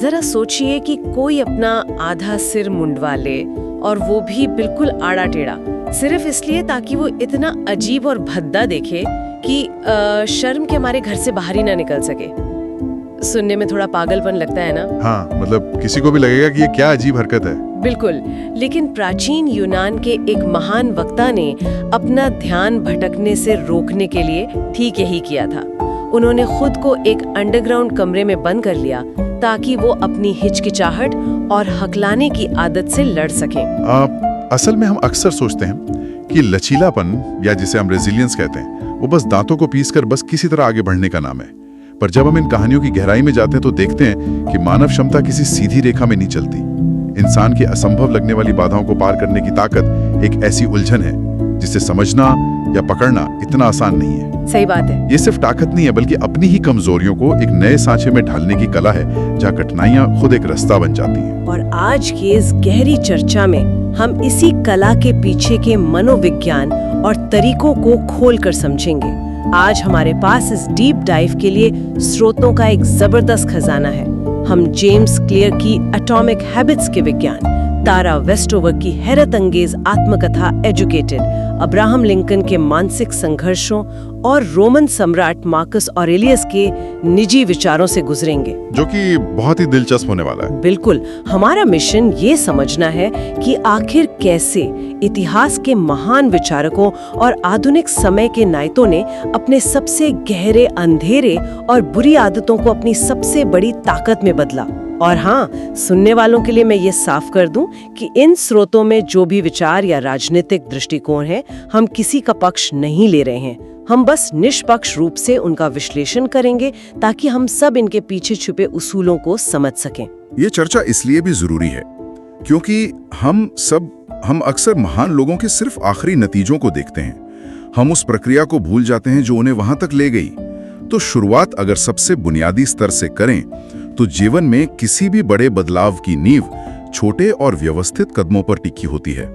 जरा सोचिए कि कोई अपना आधा सिर मुंडवा ले, और वो भी बिल्कुल आड़ा टेढ़ा, सिर्फ इसलिए ताकि वो इतना अजीब और भद्दा दिखे कि शर्म के मारे घर से बाहर ही ना निकल सके। सुनने में थोड़ा पागलपन लगता है ना? हाँ, मतलब किसी को भी लगेगा कि ये क्या अजीब हरकत है। बिल्कुल, लेकिन प्राचीन यूनान के एक महान वक्ता ने अपना ध्यान भटकने से रोकने के लिए ठीक यही किया था। उन्होंने खुद को एक अंडरग्राउंड कमरे में बंद कर लिया ताकि वो अपनी हिचकिचाहट और हकलाने की आदत से लड़ सकें। असल में हम अक्सर सोचते हैं कि लचीलापन, या जिसे हम रेजिलियंस कहते हैं, वो बस दांतों को पीसकर बस किसी तरह आगे बढ़ने का नाम है। पर जब हम इन कहानियों की गहराई में जाते हैं तो देखते हैं कि मानव क्षमता किसी सीधी रेखा में नहीं चलती। इंसान की असंभव लगने वाली बाधाओं को पार करने की ताकत एक ऐसी उलझन है जिसे समझना या पकड़ना इतना आसान नहीं है। सही बात है। ये सिर्फ ताकत नहीं है, बल्कि अपनी ही कमजोरियों को एक नए सांचे में ढालने की कला है, जहाँ कठिनाइयां खुद एक रास्ता बन जाती हैं। और आज की इस गहरी चर्चा में हम इसी कला के पीछे के मनोविज्ञान और तरीकों को खोलकर समझेंगे। आज हमारे पास इस डीप डाइव के लिए स्रोतों का एक जबरदस्त खजाना है। हम जेम्स क्लियर की एटॉमिक हैबिट्स के विज्ञान, तारा वेस्टोवर की हैरत अंगेज आत्मकथा एजुकेटेड, अब्राहम लिंकन के मानसिक संघर्षों और रोमन सम्राट मार्कस ऑरेलियस के निजी विचारों से गुजरेंगे, जो कि बहुत ही दिलचस्प होने वाला है। बिल्कुल, हमारा मिशन ये समझना है कि आखिर कैसे इतिहास के महान विचारकों और आधुनिक समय के नायकों ने अपने सबसे गहरे अंधेरे और बुरी आदतों को अपनी सबसे बड़ी ताकत में बदला। और हाँ, सुनने वालों के लिए मैं ये साफ कर दूं कि इन स्रोतों में जो भी विचार या राजनीतिक दृष्टिकोण है, हम किसी का पक्ष नहीं ले रहे हैं। हम बस निष्पक्ष रूप से उनका विश्लेषण करेंगे ताकि हम सब इनके पीछे छुपे उसूलों को समझ सकें। ये चर्चा इसलिए भी जरूरी है क्योंकि हम अक्सर महान लोगों के सिर्फ आखिरी नतीजों को देखते हैं। हम उस प्रक्रिया को भूल जाते हैं जो उन्हें वहां तक ले गई। तो शुरुआत अगर सबसे बुनियादी स्तर से करें तो जीवन में किसी भी बड़े बदलाव की नींव छोटे और व्यवस्थित कदमों पर टिकी होती है।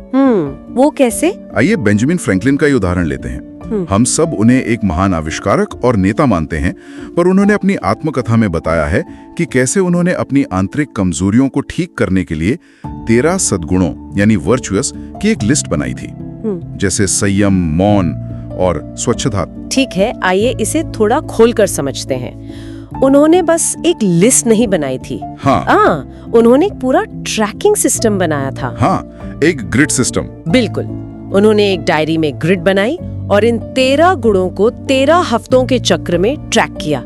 वो कैसे? आइए बेंजामिन फ्रैंकलिन का ही उदाहरण लेते हैं। हम सब उन्हें एक महान आविष्कारक और नेता मानते हैं, पर उन्होंने अपनी आत्मकथा में बताया है कि कैसे उन्होंने अपनी आंतरिक कमजोरियों को ठीक करने के लिए 13 सद्गुणों यानी वर्चुअस की एक लिस्ट बनाई थी, जैसे संयम, मौन और स्वच्छता। ठीक है, आइए इसे थोड़ा खोलकर समझते हैं। उन्होंने बस एक लिस्ट नहीं बनाई थी। हाँ, उन्होंने एक पूरा ट्रैकिंग सिस्टम बनाया था। हाँ, एक ग्रिड सिस्टम। बिल्कुल, उन्होंने एक डायरी में ग्रिड बनाई और इन 13 गुणों को 13 हफ्तों के चक्र में ट्रैक किया।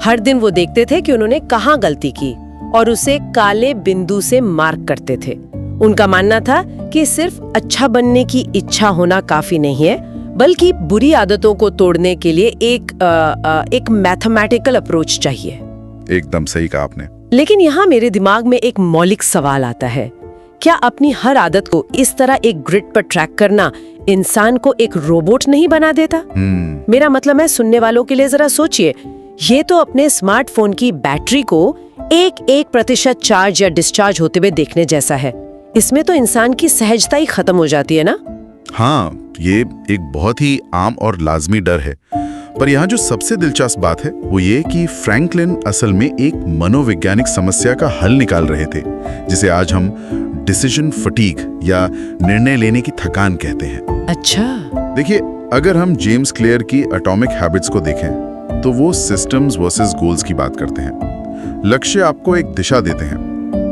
हर दिन वो देखते थे कि उन्होंने कहाँ गलती की और उसे काले बिंदु से मार्क करते थे। उनका मानना था कि सिर्फ अच्छा बनने की इच्छा होना काफी नहीं है, बल्कि बुरी आदतों को तोड़ने के लिए एक मैथमेटिकल अप्रोच चाहिए। एकदम सही कहा आपने। लेकिन यहाँ मेरे दिमाग में एक मौलिक सवाल आता है, क्या अपनी हर आदत को इस तरह एक ग्रिड पर ट्रैक करना इंसान को एक रोबोट नहीं बना देता? मेरा मतलब है, सुनने वालों के लिए जरा सोचिए, ये तो अपने स्मार्टफोन की बैटरी को 1% चार्ज या डिस्चार्ज होते हुए देखने जैसा है। इसमें तो इंसान की सहजता ही खत्म हो जाती है ना? हाँ, ये एक बहुत ही आम और लाजमी डर है। पर यहाँ जो सबसे दिलचस्प बात है वो ये कि फ्रैंकलिन असल में एक मनोवैज्ञानिक समस्या का हल निकाल रहे थे, जिसे आज हम डिसीजन फटीग या निर्णय लेने की थकान कहते हैं। अच्छा, देखिए, अगर हम जेम्स क्लियर की एटॉमिक हैबिट्स को देखें तो वो सिस्टम्स वर्सेस गोल्स की बात करते हैं। लक्ष्य आपको एक दिशा देते हैं,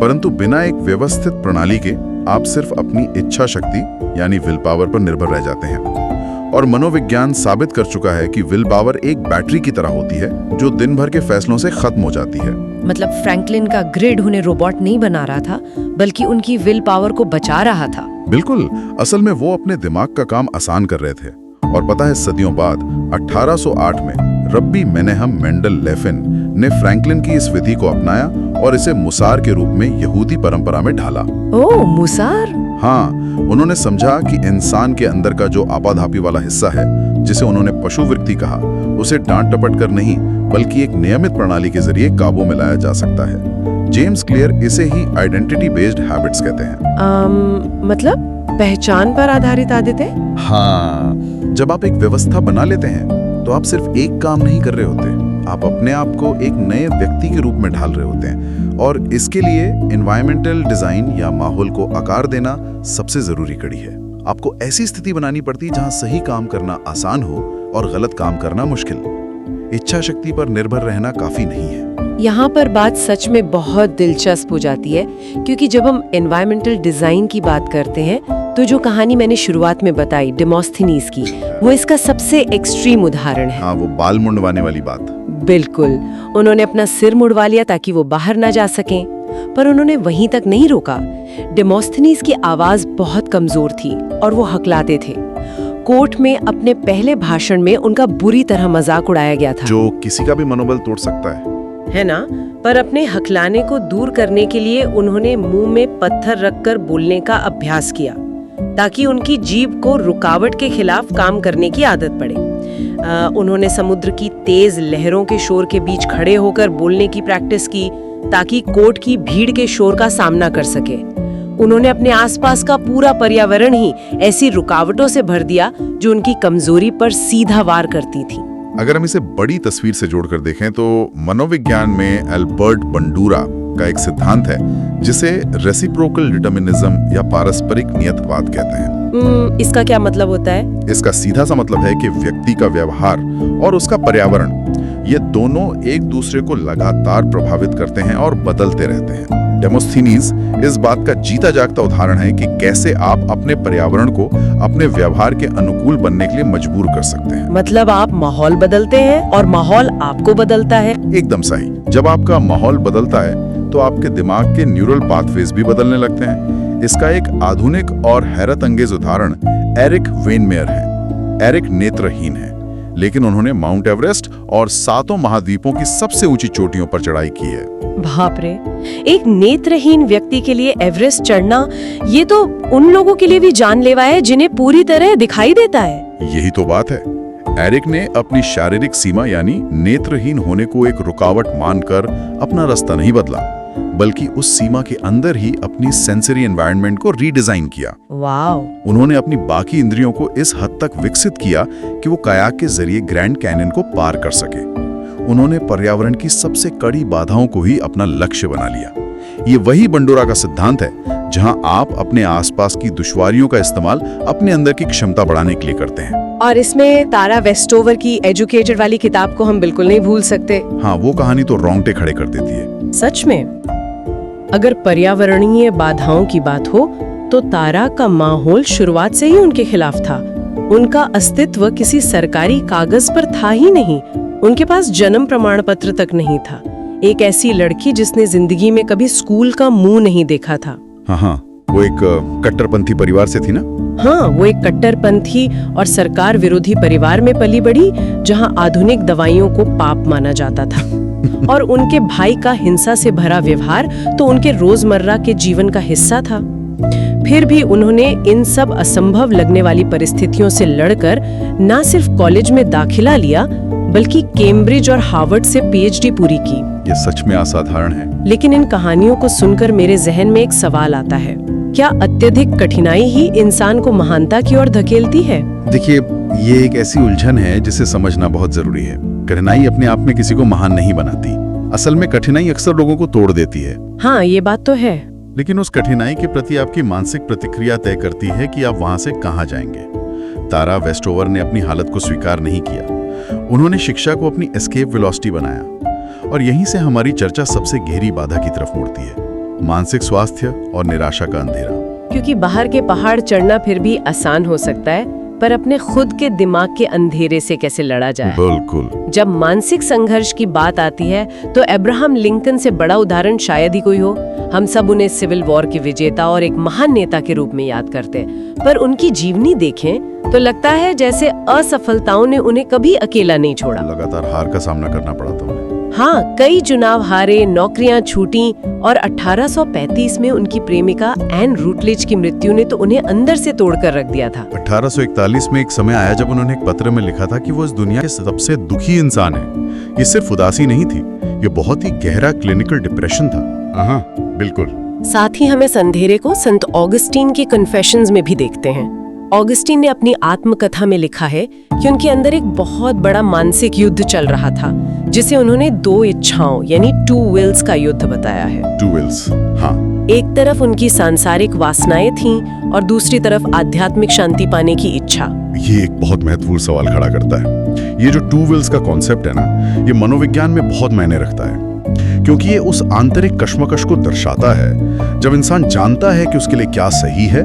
परंतु बिना एक व्यवस्थित प्रणाली के आप सिर्फ अपनी इच्छा शक्ति यानी विल पावर पर निर्भर रह जाते हैं। और मनोविज्ञान साबित कर चुका है कि विल पावर एक बैटरी की तरह होती है जो दिन भर के फैसलों से खत्म हो जाती है। मतलब फ्रैंकलिन का ग्रिड उन्हें रोबोट नहीं बना रहा था, बल्कि उनकी विल पावर को बचा रहा था। बिल्कुल, असल में वो अपने दिमाग का काम आसान कर रहे थे। और पता है, सदियों बाद 1808 में रब्बी मेनेहम मेंडल लेफिन ने फ्रैंकलिन की इस विधि को अपनाया और इसे मुसार के रूप में यहूदी परंपरा में ढाला। ओह, मुसार? हाँ, उन्होंने समझा कि इंसान के अंदर का जो आपाधापी वाला हिस्सा है, जिसे उन्होंने पशुवृत्ति कहा, उसे डांट टपट कर नहीं बल्कि एक नियमित प्रणाली के जरिए काबू में लाया जा सकता है। जेम्स क्लियर इसे ही आइडेंटिटी बेस्ड हैबिट्स कहते हैं। मतलब पहचान पर आधारित आदतें? हाँ, जब आप एक व्यवस्था बना लेते हैं तो आप सिर्फ एक काम नहीं कर रहे होते, आप अपने आप को एक नए व्यक्ति के रूप में ढाल रहे होते हैं, और इसके लिए एनवायरमेंटल डिजाइन या माहौल को आकार देना सबसे जरूरी कड़ी है। आपको ऐसी स्थिति बनानी पड़ती है जहां सही काम करना आसान हो और गलत काम करना मुश्किल। इच्छा शक्ति पर निर्भर रहना काफी नहीं है। यहाँ पर बात सच में बहुत दिलचस्प हो जाती है, क्योंकि जब हम एनवायरमेंटल डिजाइन की बात करते हैं तो जो कहानी मैंने शुरुआत में बताई डेमोस्थेनीज की, वो इसका सबसे एक्सट्रीम उदाहरण है। हाँ, वो बाल मुंडवाने वाली बात। बिल्कुल, उन्होंने अपना सिर मुड़वा लिया ताकि वो बाहर ना जा सकें, पर उन्होंने वहीं तक नहीं रोका। डेमोस्थेनीज की आवाज बहुत कमजोर थी और वो हकलाते थे। कोर्ट में अपने पहले भाषण में उनका बुरी तरह मजाक उड़ाया गया था, जो किसी का भी मनोबल तोड़ सकता है ना? पर अपने हकलाने को दूर करने के लिए उन्होंने मुंह में पत्थर रखकर बोलने का अभ्यास किया, ताकि उनकी जीभ को रुकावट के खिलाफ काम करने की आदत पड़े। उन्होंने समुद्र की तेज लहरों के शोर के बीच खड़े होकर बोलने की प्रैक्टिस की, ताकि कोर्ट की भीड़ के शोर का सामना कर सके। उन्होंने अपने आसपास का पूरा पर्यावरण ही ऐसी रुकावटों से भर दिया जो उनकी कमजोरी पर सीधा वार करती थी। अगर हम इसे बड़ी तस्वीर से जोड़कर देखें तो मनोविज्ञान में एल्बर्ट बंडूरा का एक सिद्धांत है जिसे रेसिप्रोकल डिटर्मिनिज्म या पारस्परिक नियतवाद कहते हैं। इसका क्या मतलब होता है? इसका सीधा सा मतलब है कि व्यक्ति का व्यवहार और उसका पर्यावरण, ये दोनों एक दूसरे को लगातार प्रभावित करते हैं और बदलते रहते हैं। डेमोस्थेनीज इस बात का जीता जागता उदाहरण है कि कैसे आप अपने पर्यावरण को अपने व्यवहार के अनुकूल बनने के लिए मजबूर कर सकते हैं। मतलब आप माहौल बदलते हैं और माहौल आपको बदलता है। एकदम सही। जब आपका माहौल बदलता है तो आपके दिमाग के न्यूरल पाथवेज भी बदलने लगते हैं। इसका एक आधुनिक और हैरत अंगेज उदाहरण एरिक वेनमेयर है। एरिक नेत्रहीन है, लेकिन उन्होंने माउंट एवरेस्ट और 7 महाद्वीपों की सबसे ऊंची चोटियों पर चढ़ाई की है। बाप रे, एक नेत्रहीन व्यक्ति के लिए एवरेस्ट चढ़ना, ये तो उन लोगों के लिए भी जानलेवा है जिन्हें पूरी तरह दिखाई देता है। यही तो बात है। एरिक ने अपनी शारीरिक सीमा यानी नेत्रहीन होने को एक रुकावट मानकर अपना रास्ता नहीं बदला, बल्कि उस सीमा के अंदर ही अपनी सेंसरी एनवायरनमेंट को रीडिजाइन किया। वाव! उन्होंने अपनी बाकी इंद्रियों को इस हद तक विकसित किया कि वो कायाक के जरिए ग्रैंड कैनियन को पार कर सके। उन्होंने पर्यावरण की सबसे कड़ी बाधाओं को ही अपना लक्ष्य बना लिया। ये वही बंडूरा का सिद्धांत है, जहां आप अपने आसपास की दुश्वारियों का इस्तेमाल अपने अंदर की क्षमता बढ़ाने के लिए करते हैं। और इसमें तारा वेस्टोवर की एजुकेटेड वाली किताब को हम बिल्कुल नहीं भूल सकते। हाँ, वो कहानी तो रोंगटे खड़े कर देती है। सच में, अगर पर्यावरणीय बाधाओं की बात हो तो तारा का माहौल शुरुआत से ही उनके खिलाफ था। उनका अस्तित्व किसी सरकारी कागज पर था ही नहीं। उनके पास जन्म प्रमाण पत्र तक नहीं था। एक ऐसी लड़की जिसने जिंदगी में कभी स्कूल का मुंह नहीं देखा था। हाँ, वो एक कट्टरपंथी परिवार से थी ना? हाँ, वो एक कट्टरपंथी और सरकार विरोधी परिवार में पली बड़ी, जहाँ आधुनिक दवाइयों को पाप माना जाता था। और उनके भाई का हिंसा से भरा व्यवहार तो उनके रोजमर्रा के जीवन का हिस्सा था। फिर भी उन्होंने इन सब असंभव लगने वाली परिस्थितियों से लड़कर न सिर्फ कॉलेज में दाखिला लिया, बल्कि कैम्ब्रिज और हार्वर्ड से पीएचडी पूरी की। ये सच में असाधारण है। लेकिन इन कहानियों को सुनकर मेरे जहन में एक सवाल आता है, क्या अत्यधिक कठिनाई ही इंसान को महानता की ओर धकेलती है? देखिए, ये एक ऐसी उलझन है जिसे समझना बहुत जरूरी है। कठिनाई अपने आप में किसी को महान नहीं बनाती। असल में कठिनाई अक्सर लोगों को तोड़ देती है। हाँ, ये बात तो है। लेकिन उस कठिनाई के प्रति आपकी मानसिक प्रतिक्रिया तय करती है कि आप वहां से कहां जाएंगे। तारा वेस्टोवर ने अपनी हालत को स्वीकार नहीं किया। उन्होंने शिक्षा को अपनी एस्केप वेलोसिटी बनाया। और यहीं से हमारी चर्चा सबसे गहरी बाधा की तरफ मुड़ती है, मानसिक स्वास्थ्य और निराशा का अंधेरा। क्योंकि बाहर के पहाड़ चढ़ना फिर भी आसान हो सकता है, पर अपने खुद के दिमाग के अंधेरे से कैसे लड़ा जाए? बिल्कुल। जब मानसिक संघर्ष की बात आती है तो अब्राहम लिंकन से बड़ा उदाहरण शायद ही कोई हो। हम सब उन्हें सिविल वॉर के विजेता और एक महान नेता के रूप में याद करते हैं, पर उनकी जीवनी देखें तो लगता है जैसे असफलताओं ने उन्हें कभी अकेला नहीं छोड़ा। लगातार हार का सामना करना पड़ा था उन्हें। हाँ, कई चुनाव हारे, नौकरियां छूटी और 1835 में उनकी प्रेमिका एन रूटलेज की मृत्यु ने तो उन्हें अंदर से तोड़कर रख दिया था। 1841 में एक समय आया जब उन्होंने एक पत्र में लिखा था कि वो इस दुनिया के सबसे दुखी इंसान है। ये सिर्फ उदासी नहीं थी, ये बहुत ही गहरा क्लिनिकल डिप्रेशन था। हाँ, बिल्कुल। साथ ही हम इस अंधेरे को संत ऑगस्टीन की कन्फेशंस में भी देखते हैं। ऑगस्टीन ने अपनी आत्मकथा में लिखा है कि उनके अंदर एक बहुत बड़ा मानसिक युद्ध चल रहा था, जिसे उन्होंने 2 इच्छाओं यानी 2 विल्स का युद्ध बताया है। 2 विल्स, हाँ। एक तरफ उनकी सांसारिक वासनाएं थीं और दूसरी तरफ आध्यात्मिक शांति पाने की इच्छा। ये एक बहुत महत्वपूर्ण सवाल खड़ा करता है। ये जो 2 विल्स का कॉन्सेप्ट है ना, ये मनोविज्ञान में बहुत मायने रखता है, क्योंकि ये उस आंतरिक कश्मकश को दर्शाता है जब इंसान जानता है कि उसके लिए क्या सही है,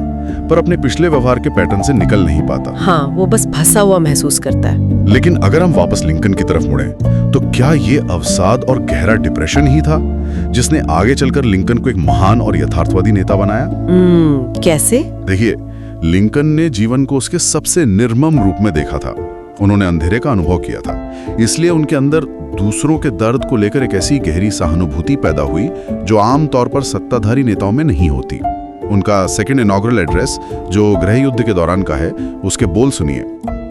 पर अपने पिछले व्यवहार के पैटर्न से निकल नहीं पाता। हाँ, वो बस फंसा हुआ महसूस करता है। लेकिन अगर हम वापस लिंकन की तरफ मुड़े, तो क्या ये अवसाद और गहरा डिप्रेशन ही था जिसने आगे चलकर लिंकन को एक महान और यथार्थवादी नेता बनाया? कैसे? देखिए, लिंकन ने जीवन को उसके सबसे निर्मम रूप में देखा था। उन्होंने अंधेरे का अनुभव किया था, इसलिए उनके अंदर दूसरों के दर्द को लेकर एक ऐसी गहरी सहानुभूति पैदा हुई जो आमतौर पर सत्ताधारी नेताओं में नहीं होती। उनका सेकंड इनॉग्रल एड्रेस, जो गृह युद्ध के दौरान का है, उसके बोल सुनिए,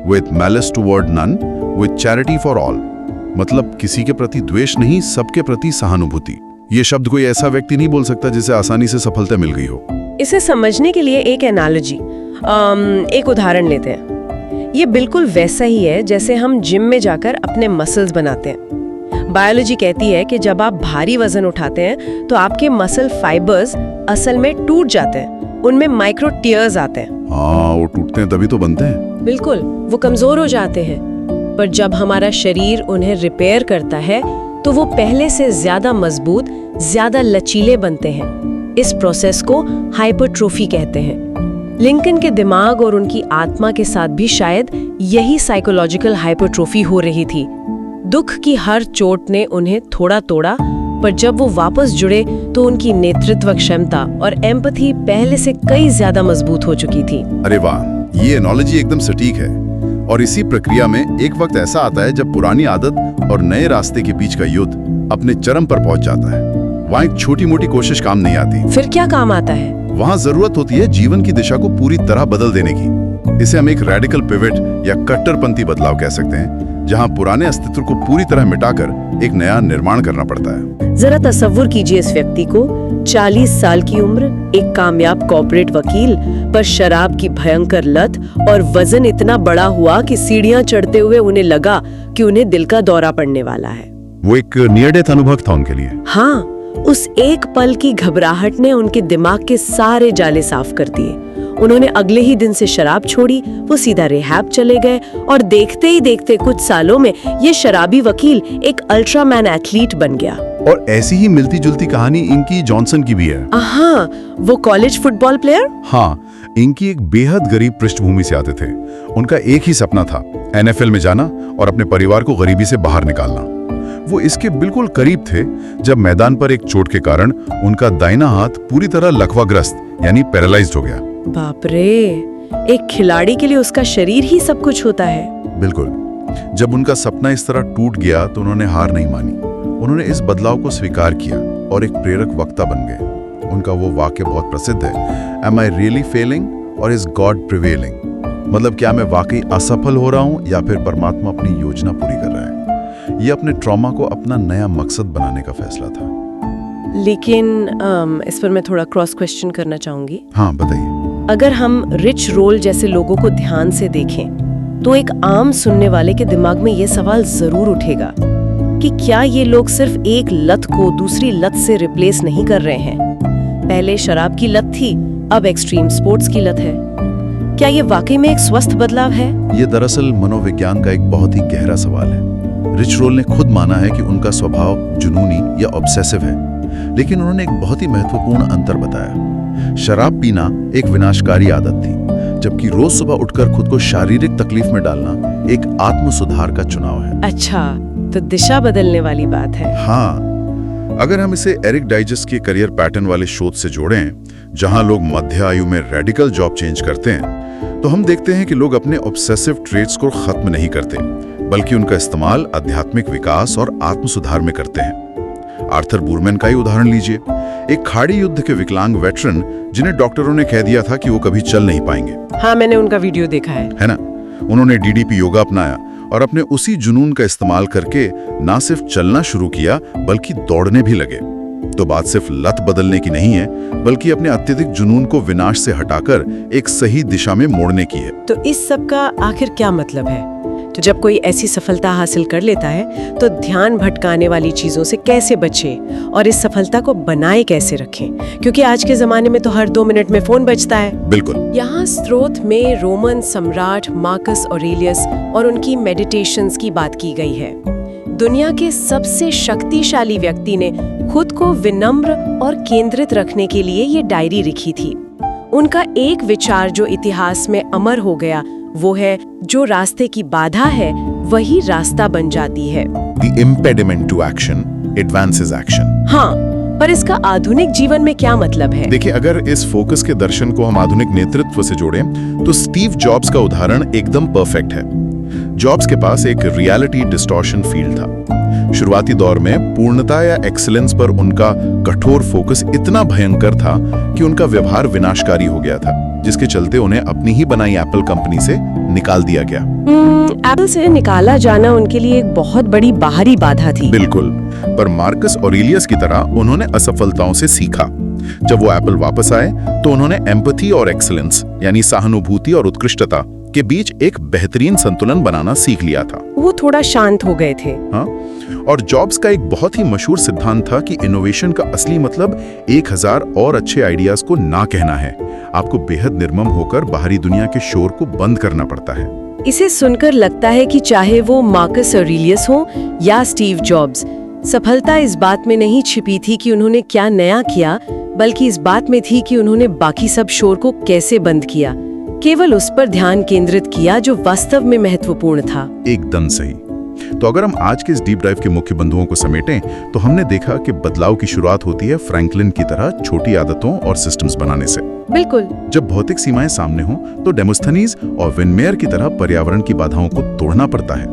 with malice toward none, with charity for all. मतलब किसी के प्रति द्वेष नहीं, सबके प्रति सहानुभूति। ये शब्द कोई ऐसा व्यक्ति नहीं बोल सकता जिसे आसानी से सफलता मिल गई हो। इसे समझने के लिए एक एनालॉजी, एक उदाहरण लेते हैं। ये बिल्कुल वैसा ही है जैसे हम जिम में जाकर अपने मसल्स बनाते हैं। बायोलॉजी कहती है कि जब आप भारी वजन उठाते हैं तो आपके मसल फाइबर्स असल में टूट जाते हैं, उनमें माइक्रो टीयर्स आते हैं। हाँ, वो टूटते हैं तभी तो बनते हैं। बिल्कुल, वो कमजोर हो जाते हैं। पर जब हमारा शरीर उन्हें रिपेयर करता है तो वो पहले से ज्यादा मजबूत, ज्यादा लचीले बनते हैं। इस प्रोसेस को हाइपरट्रोफी कहते हैं। लिंकन के दिमाग और उनकी आत्मा के साथ भी शायद यही साइकोलॉजिकल हाइपरट्रोफी हो रही थी। दुख की हर चोट ने उन्हें थोड़ा तोड़ा, पर जब वो वापस जुड़े तो उनकी नेतृत्व क्षमता और एम्पैथी पहले से कई ज्यादा मजबूत हो चुकी थी। अरे वाह, ये एनालॉजी एकदम सटीक है। और इसी प्रक्रिया में एक वक्त ऐसा आता है जब पुरानी आदत और नए रास्ते के बीच का युद्ध अपने चरम पर पहुंच जाता है। वहाँ एक छोटी मोटी कोशिश काम नहीं आती। फिर क्या काम आता है? वहाँ जरूरत होती है जीवन की दिशा को पूरी तरह बदल देने की। इसे हम एक रेडिकल पिवट या कट्टरपंथी बदलाव कह सकते हैं, जहाँ पुराने अस्तित्व को पूरी तरह मिटाकर एक नया निर्माण करना पड़ता है। जरा तसव्वुर कीजिए इस व्यक्ति को, 40 साल की उम्र, एक कामयाब कॉर्पोरेट वकील, पर शराब की भयंकर लत और वजन इतना बड़ा हुआ कि सीढ़ियां चढ़ते हुए उन्हें लगा कि उन्हें दिल का दौरा पड़ने वाला है। वो एक नियर डेथ अनुभव था उनके लिए। हाँ, उस एक पल की घबराहट ने उनके दिमाग के सारे जाले साफ कर दिए। उन्होंने अगले ही दिन से शराब छोड़ी, वो सीधा रिहैब चले गए और देखते ही देखते कुछ सालों में ये शराबी वकील एक अल्ट्रामैन एथलीट बन गया। और ऐसी ही मिलती जुलती कहानी इनकी जॉनसन की भी है। हाँ, वो कॉलेज फुटबॉल प्लेयर। हाँ, इनकी एक बेहद गरीब पृष्ठभूमि से आते थे। उनका एक ही सपना था, NFL में जाना और अपने परिवार को गरीबी से बाहर निकालना। वो इसके बिल्कुल करीब थे जब मैदान पर एक चोट के कारण उनका दाहिना हाथ पूरी तरह लकवाग्रस्त यानी पैरालाइज्ड हो गया। बाप रे, एक खिलाड़ी के लिए उसका शरीर ही सब कुछ होता है। बिल्कुल। जब उनका सपना इस तरह टूट गया तो उन्होंने हार नहीं मानी। उन्होंने इस बदलाव को स्वीकार किया और एक प्रेरक वक्ता बन गए। उनका वो वाक्य बहुत प्रसिद्ध है, एम आई रियली फेलिंग और इज गॉड प्रिवेलिंग? मतलब क्या मैं वाकई असफल हो रहा हूँ या फिर परमात्मा अपनी योजना पूरी कर रहा है? ये अपने ट्रॉमा को अपना नया मकसद बनाने का फैसला था। लेकिन इस पर मैं थोड़ा क्रॉस क्वेश्चन करना चाहूंगी। हाँ, बताइए। अगर हम रिच रोल जैसे लोगों को ध्यान से देखें तो एक आम सुनने वाले के दिमाग में ये सवाल जरूर उठेगा कि क्या ये लोग सिर्फ एक लत को दूसरी लत से रिप्लेस नहीं कर रहे हैं? पहले शराब की लत थी, अब एक्सट्रीम स्पोर्ट्स की लत है। क्या ये वाकई में एक स्वस्थ बदलाव है? ये दरअसल मनोविज्ञान का एक बहुत ही गहरा सवाल है। रिच रोल ने खुद माना है कि उनका स्वभाव जुनूनी या ऑब्सेसिव है, लेकिन उन्होंने एक बहुत ही महत्वपूर्ण अंतर बताया। शराब पीना एक विनाशकारी आदत थी, जबकि रोज सुबह उठकर खुद को शारीरिक तकलीफ में डालना एक आत्म सुधार का चुनाव है। अच्छा, तो दिशा बदलने वाली बात है। हाँ, अगर हम इसे एरिक डाइजेस्ट के करियर पैटर्न वाले शोध से जोड़ें, जहां लोग मध्य आयु में रेडिकल जॉब चेंज करते हैं, तो हम देखते हैं कि लोग अपने ऑब्सेसिव ट्रेट्स को खत्म नहीं करते, बल्कि उनका इस्तेमाल आध्यात्मिक विकास और आत्म सुधार में करते हैं। आर्थर बुरमैन का ही उदाहरण लीजिए, एक खाड़ी युद्ध के विकलांग वेटरन जिन्हें डॉक्टरों ने कह दिया था कि वो कभी चल नहीं पाएंगे। हाँ, मैंने उनका वीडियो देखा है ना? उन्होंने DDP योगा अपनाया और अपने उसी जुनून का इस्तेमाल करके ना सिर्फ चलना शुरू किया बल्कि दौड़ने भी लगे। तो बात सिर्फ लत बदलने की नहीं है, बल्कि अपने अत्यधिक जुनून को विनाश से हटाकर एक सही दिशा में मोड़ने की है। तो इस सब का आखिर क्या मतलब है? तो जब कोई ऐसी सफलता हासिल कर लेता है तो ध्यान भटकाने वाली चीजों से कैसे बचे और इस सफलता को बनाए कैसे रखें? क्योंकि आज के जमाने में तो हर 2 मिनट में फोन बजता है। बिल्कुल। यहाँ स्रोत में रोमन सम्राट मार्कस ऑरेलियस और उनकी मेडिटेशंस की बात की गई है। दुनिया के सबसे शक्तिशाली व्यक्ति ने खुद को विनम्र और केंद्रित रखने के लिए ये डायरी लिखी थी। उनका एक विचार जो इतिहास में अमर हो गया वो है, जो रास्ते की बाधा है वही रास्ता बन जाती है। The impediment to action advances action। हाँ, पर इसका आधुनिक जीवन में क्या मतलब है? देखिए, अगर इस फोकस के दर्शन को हम आधुनिक नेतृत्व से जोड़ें तो स्टीव जॉब्स का उदाहरण एकदम परफेक्ट है। जॉब्स के पास एक रियलिटी डिस्टॉर्शन फील्ड था। शुरुआती दौर में पूर्णता या एक्सीलेंस पर उनका कठोर फोकस इतना भयंकर था कि उनका व्यवहार विनाशकारी हो गया था, जिसके चलते उन्हें अपनी ही बनाई एप्पल कंपनी से निकाल दिया गया। एप्पल से निकाला जाना उनके लिए एक बहुत बड़ी बाहरी बाधा थी। बिल्कुल, पर मार्कस ऑरेलियस की तरह उन्होंने असफलताओं से सीखा। जब वो एप्पल वापस आए तो उन्होंने एम्पैथी और एक्सीलेंस यानी सहानुभूति और उत्कृष्टता के बीच एक बेहतरीन संतुलन बनाना सीख लिया था। वो थोड़ा शांत हो गए थे। हाँ, और जॉब्स का एक बहुत ही मशहूर सिद्धांत था कि इनोवेशन का असली मतलब 1000 और अच्छे आइडियाज को ना कहना है। आपको बेहद निर्मम होकर बाहरी दुनिया के शोर को बंद करना पड़ता है। इसे सुनकर लगता है कि चाहे वो मार्कस ऑरेलियस हो या स्टीव जॉब्स, सफलता इस बात में नहीं छिपी थी कि उन्होंने क्या नया किया, बल्कि इस बात में थी कि उन्होंने बाकी सब शोर को कैसे बंद किया, केवल उस पर ध्यान केंद्रित किया जो वास्तव में महत्वपूर्ण था। एकदम सही। तो अगर हम आज के इस डीप ड्राइव के मुख्य बिंदुओं को समेटें तो हमने देखा कि बदलाव की शुरुआत होती है फ्रैंकलिन की तरह छोटी आदतों और सिस्टम्स बनाने से। बिल्कुल। जब भौतिक सीमाएं सामने हों तो डेमोस्थनीज और विनमेयर की तरह पर्यावरण की बाधाओं को तोड़ना पड़ता है।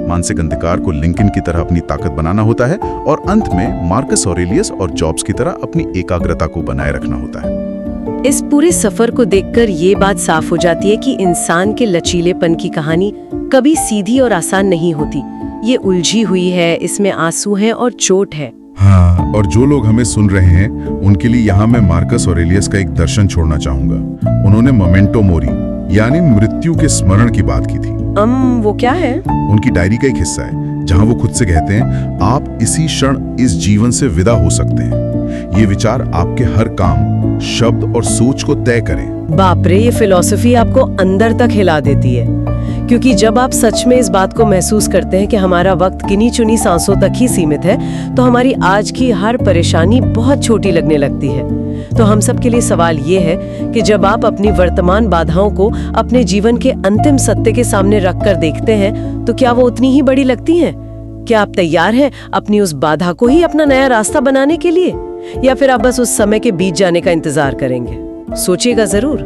मानसिक अंधकार को लिंकन की तरह अपनी ताकत बनाना होता है और अंत में मार्कस ऑरेलियस और जॉब्स की तरह अपनी एकाग्रता को बनाए रखना होता है। इस पूरे सफर को देखकर ये बात साफ हो जाती है कि इंसान के लचीलेपन की कहानी कभी सीधी और आसान नहीं होती। ये उलझी हुई है, इसमें आंसू हैं और चोट है। हाँ, और जो लोग हमें सुन रहे हैं उनके लिए यहाँ मैं मार्कस ऑरेलियस का एक दर्शन छोड़ना चाहूंगा। उन्होंने मोमेंटो मोरी यानी मृत्यु के स्मरण की बात की थी। वो क्या है? उनकी डायरी का एक हिस्सा है जहाँ वो खुद से कहते हैं, आप इसी क्षण इस जीवन से विदा हो सकते हैं। ये विचार आपके हर काम, शब्द और सोच को तय करें। बाप रे, ये फिलॉसफी आपको अंदर तक हिला देती है, क्योंकि जब आप सच में इस बात को महसूस करते हैं कि हमारा वक्त गिनी चुनी सांसों तक ही सीमित है, तो हमारी आज की हर परेशानी बहुत छोटी लगने लगती है। तो हम सब के लिए सवाल ये है कि जब आप अपनी वर्तमान बाधाओं को अपने जीवन के अंतिम सत्य के सामने रखकर देखते हैं, तो क्या वो उतनी ही बड़ी लगती हैं? क्या आप तैयार हैं अपनी उस बाधा को ही अपना नया रास्ता बनाने के लिए, या फिर आप बस उस समय के बीत जाने का इंतजार करेंगे? सोचिएगा जरूर।